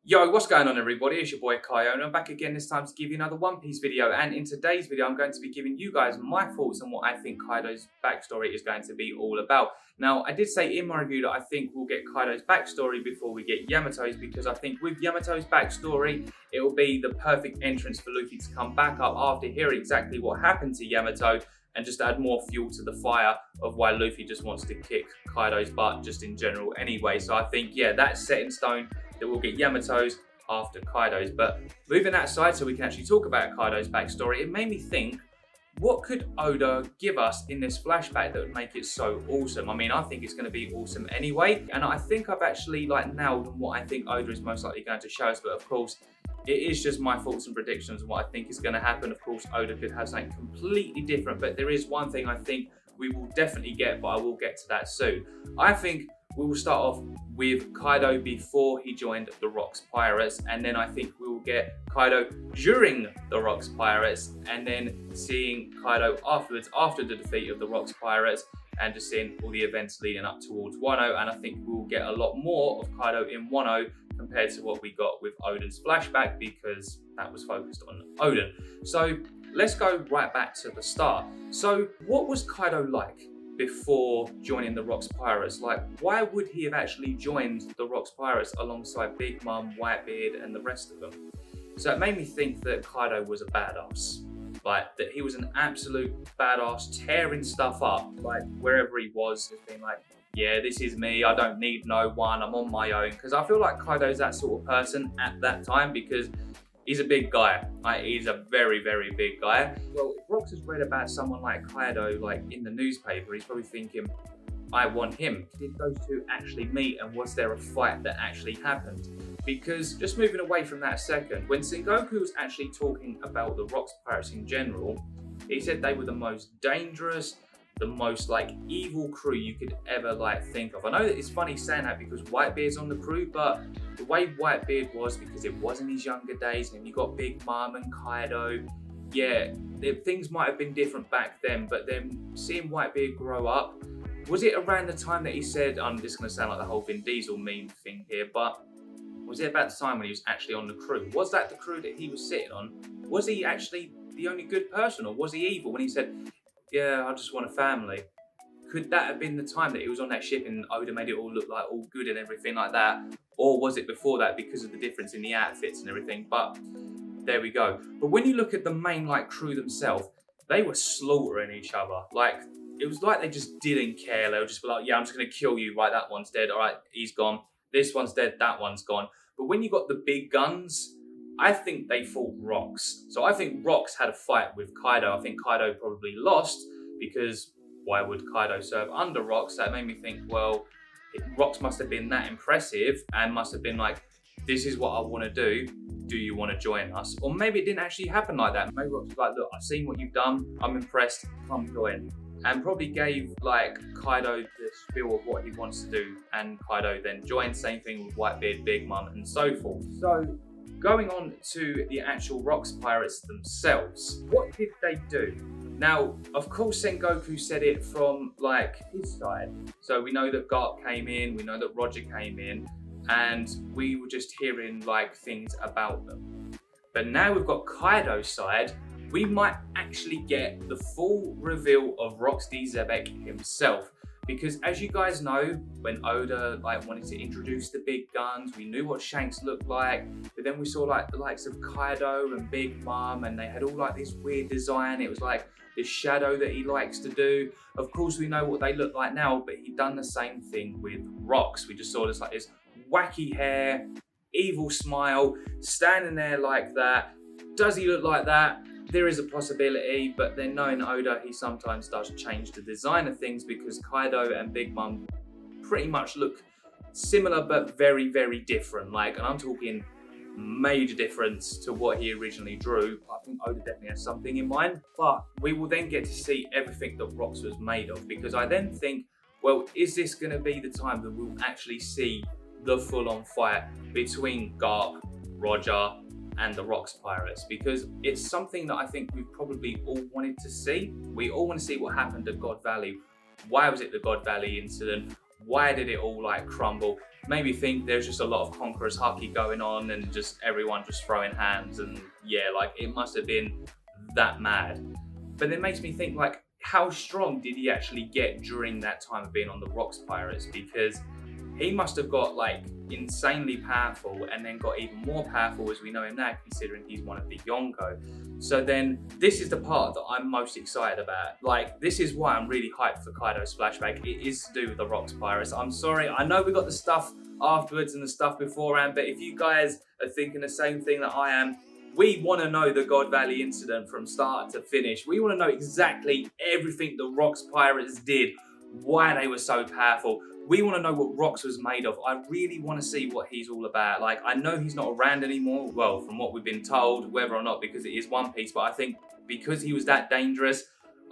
Yo, what's going on everybody? It's your boy KAIO and I'm back again this time to give you another One Piece video, and in today's video I'm going to be giving you guys my thoughts on what I think Kaido's backstory is going to be all about. Now, I did say in my review that I think we'll get Kaido's backstory before we get Yamato's, because I think with Yamato's backstory it will be the perfect entrance for Luffy to come back up after hearing exactly what happened to Yamato, and just add more fuel to the fire of why Luffy just wants to kick Kaido's butt just in general anyway. So I think, yeah, that's set in stone that we'll get Yamato's after Kaido's. But moving that aside so we can actually talk about Kaido's backstory, it made me think, what could Oda give us in this flashback that would make it so awesome? I mean, I think it's going to be awesome anyway, and I think I've actually nailed on what I think Oda is most likely going to show us, but of course it is just my thoughts and predictions on what I think is going to happen. Of course, Oda could have something completely different, but there is one thing I think we will definitely get, but I will get to that soon. I think we will start off with Kaido before he joined the Rocks Pirates, and then I think we will get Kaido during the Rocks Pirates, and then seeing Kaido afterwards, after the defeat of the Rocks Pirates, and just seeing all the events leading up towards Wano. And I think we will get a lot more of Kaido in Wano compared to what we got with Oden's flashback, because that was focused on Oden. So let's go right back to the start. So what was Kaido like before joining the Rocks Pirates? Why would he have actually joined the Rocks Pirates alongside Big Mom, Whitebeard, and the rest of them? So it made me think that Kaido was a badass. That he was an absolute badass, tearing stuff up, wherever he was, just being like, yeah, this is me, I don't need no one, I'm on my own. Because I feel like Kaido's that sort of person at that time, because he's a big guy. He's a very, very big guy. Well, if Rocks has read about someone like Kaido, in the newspaper, he's probably thinking, I want him. Did those two actually meet, and was there a fight that actually happened? Because, just moving away from that a second, when Sengoku was actually talking about the Rocks Pirates in general, he said they were the most dangerous, the most evil crew you could ever think of. I know that it's funny saying that because Whitebeard's on the crew, but the way Whitebeard was, because it was in his younger days, and you got Big Mom and Kaido, yeah, things might have been different back then. But then seeing Whitebeard grow up, was it around the time that he said, I'm just going to sound like the whole Vin Diesel meme thing here, but was it about the time when he was actually on the crew? Was that the crew that he was sitting on? Was he actually the only good person, or was he evil when he said, yeah, I just want a family? Could that have been the time that he was on that ship and Oda made it all look like all good and everything like that? Or was it before that, because of the difference in the outfits and everything? But there we go. But when you look at the main crew themselves, they were slaughtering each other. It was like they just didn't care. They were just like, yeah, I'm just going to kill you. Right, that one's dead. All right, he's gone. This one's dead. That one's gone. But when you got the big guns, I think they fought Rocks. So I think Rocks had a fight with Kaido. I think Kaido probably lost, because why would Kaido serve under Rocks? That made me think, well, Rocks must have been that impressive and must have been like, this is what I want to do. Do you want to join us? Or maybe it didn't actually happen like that. Maybe Rocks was like, look, I've seen what you've done. I'm impressed. Come join. And probably gave Kaido the spiel of what he wants to do. And Kaido then joined. Same thing with Whitebeard, Big Mom, and so forth. So going on to the actual Rocks Pirates themselves, what did they do? Now, of course, Sengoku said it from his side. So we know that Garp came in, we know that Roger came in, and we were just hearing things about them. But now we've got Kaido's side, we might actually get the full reveal of Rocks D. Zebek himself. Because as you guys know, when Oda wanted to introduce the big guns, we knew what Shanks looked like, but then we saw the likes of Kaido and Big Mom, and they had all this weird design. It was this shadow that he likes to do. Of course, we know what they look like now, but he done the same thing with Rocks. We just saw this this wacky hair, evil smile, standing there like that. Does he look like that? There is a possibility, but then knowing Oda, he sometimes does change the design of things, because Kaido and Big Mom pretty much look similar but very, very different. And I'm talking major difference to what he originally drew. I think Oda definitely has something in mind, but we will then get to see everything that Rocks was made of, because I then think, well, is this going to be the time that we'll actually see the full-on fight between Garp, Roger, and the Rocks Pirates? Because it's something that I think we've probably all wanted to see. We all want to see what happened at God Valley. Why was it the God Valley incident? Why did it all like crumble? Made me think there's just a lot of Conqueror's Haki going on and just everyone just throwing hands, and yeah, like it must have been that mad. But it makes me think, like, how strong did he actually get during that time of being on the Rocks Pirates? Because he must have got like insanely powerful and then got even more powerful as we know him now, considering he's one of the Yonko. So then this is the part that I'm most excited about. Like, this is why I'm really hyped for Kaido's flashback. It is to do with the Rocks Pirates. I'm sorry, I know we got the stuff afterwards and the stuff beforehand, but if you guys are thinking the same thing that I am, we want to know the God Valley incident from start to finish. We want to know exactly everything the Rocks Pirates did, why they were so powerful. We want to know what Rocks was made of. I really want to see what he's all about. Like, I know he's not around anymore, well, from what we've been told, whether or not because it is One Piece, but I think because he was that dangerous,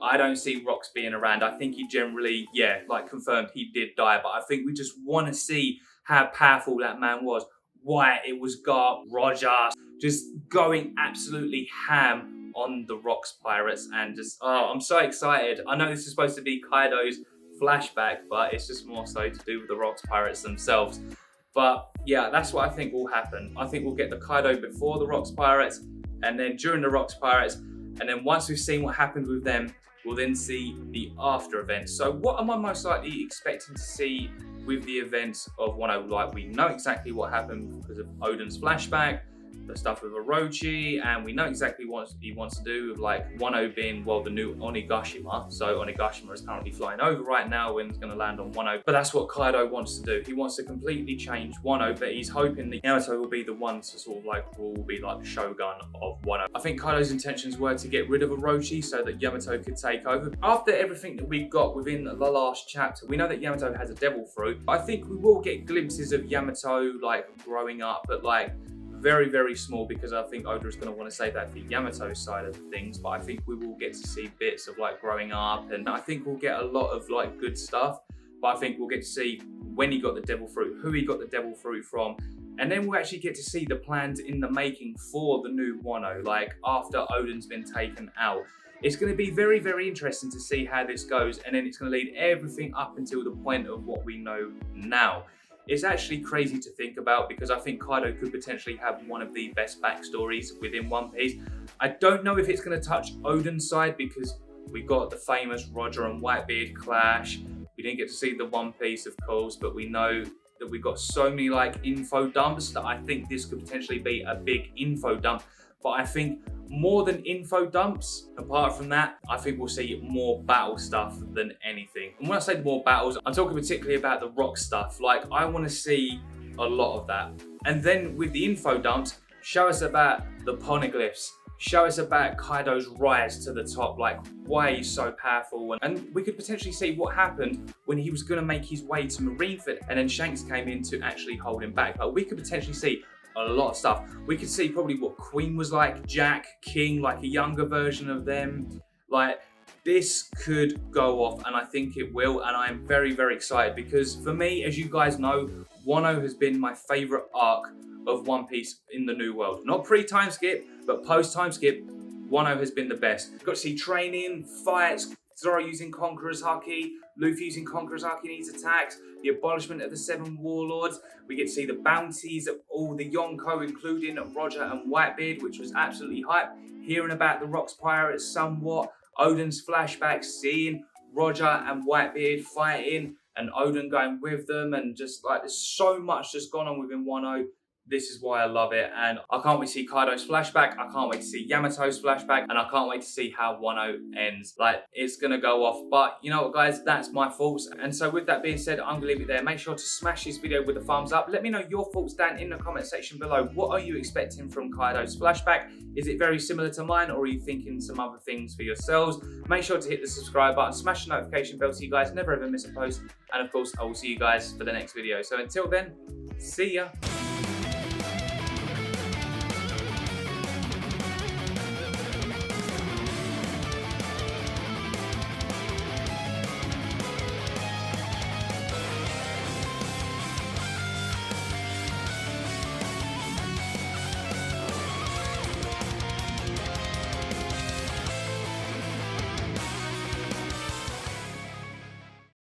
I don't see Rocks being around. I think he generally, yeah, like confirmed he did die, but I think we just want to see how powerful that man was. Why it was Garp, Roger, just going absolutely ham on the Rocks Pirates, and just, oh, I'm so excited. I know this is supposed to be Kaido's flashback, but it's just more so to do with the Rocks Pirates themselves. But yeah, that's what I think will happen. I think we'll get the Kaido before the Rocks Pirates, and then during the Rocks Pirates, and then once we've seen what happened with them, we'll then see the after events. So what am I most likely expecting to see with the events of Wano? Like, we know exactly what happened because of Oden's flashback, the stuff with Orochi, and we know exactly what he wants to do with like Wano being, well, the new Onigashima. So Onigashima is currently flying over right now and it's going to land on Wano. But that's what Kaido wants to do. He wants to completely change Wano, but he's hoping that Yamato will be the one to sort of like rule, be like the shogun of Wano. I think Kaido's intentions were to get rid of Orochi so that Yamato could take over. After everything that we got within the last chapter, we know that Yamato has a devil fruit. I think we will get glimpses of Yamato like growing up, but like very, very small, because I think Oda is going to want to save that for Yamato's side of things. But I think we will get to see bits of like growing up, and I think we'll get a lot of like good stuff. But I think we'll get to see when he got the devil fruit, who he got the devil fruit from, and then we'll actually get to see the plans in the making for the new Wano, like after Oden's been taken out. It's going to be very, very interesting to see how this goes, and then it's going to lead everything up until the point of what we know now. It's actually crazy to think about, because I think Kaido could potentially have one of the best backstories within One Piece. I don't know if it's going to touch Oden's side, because we got the famous Roger and Whitebeard clash. We didn't get to see the One Piece, of course, but we know that we got so many like info dumps that I think this could potentially be a big info dump. But I think more than info dumps, apart from that, I think we'll see more battle stuff than anything. And when I say more battles, I'm talking particularly about the rock stuff. Like, I want to see a lot of that. And then with the info dumps, show us about the poneglyphs. Show us about Kaido's rise to the top, like why he's so powerful. And we could potentially see what happened when he was going to make his way to Marineford and then Shanks came in to actually hold him back. Like, we could potentially see a lot of stuff. We could see probably what Queen was like, Jack, King, like a younger version of them. Like, this could go off, and I think it will, and I'm very, very excited, because for me, as you guys know, Wano has been my favorite arc of One Piece in the New World. Not pre-time skip, but post-time skip, Wano has been the best. Got to see training, fights, Zoro using Conqueror's Haki, Luffy using Conqueror's Haki in his attacks, the abolishment of the 7 warlords. We get to see the bounties of all the Yonko, including Roger and Whitebeard, which was absolutely hype. Hearing about the Rocks Pirates somewhat, Oden's flashbacks, seeing Roger and Whitebeard fighting, and Oden going with them, and just like there's so much just gone on within Wano. This is why I love it, and I can't wait to see Kaido's flashback, I can't wait to see Yamato's flashback, and I can't wait to see how Wano ends. Like, it's gonna go off. But you know what, guys, that's my thoughts. And so with that being said, I'm gonna leave it there. Make sure to smash this video with a thumbs up. Let me know your thoughts down in the comment section below. What are you expecting from Kaido's flashback? Is it very similar to mine, or are you thinking some other things for yourselves? Make sure to hit the subscribe button, smash the notification bell so you guys never ever miss a post, and of course I will see you guys for the next video. So until then, see ya.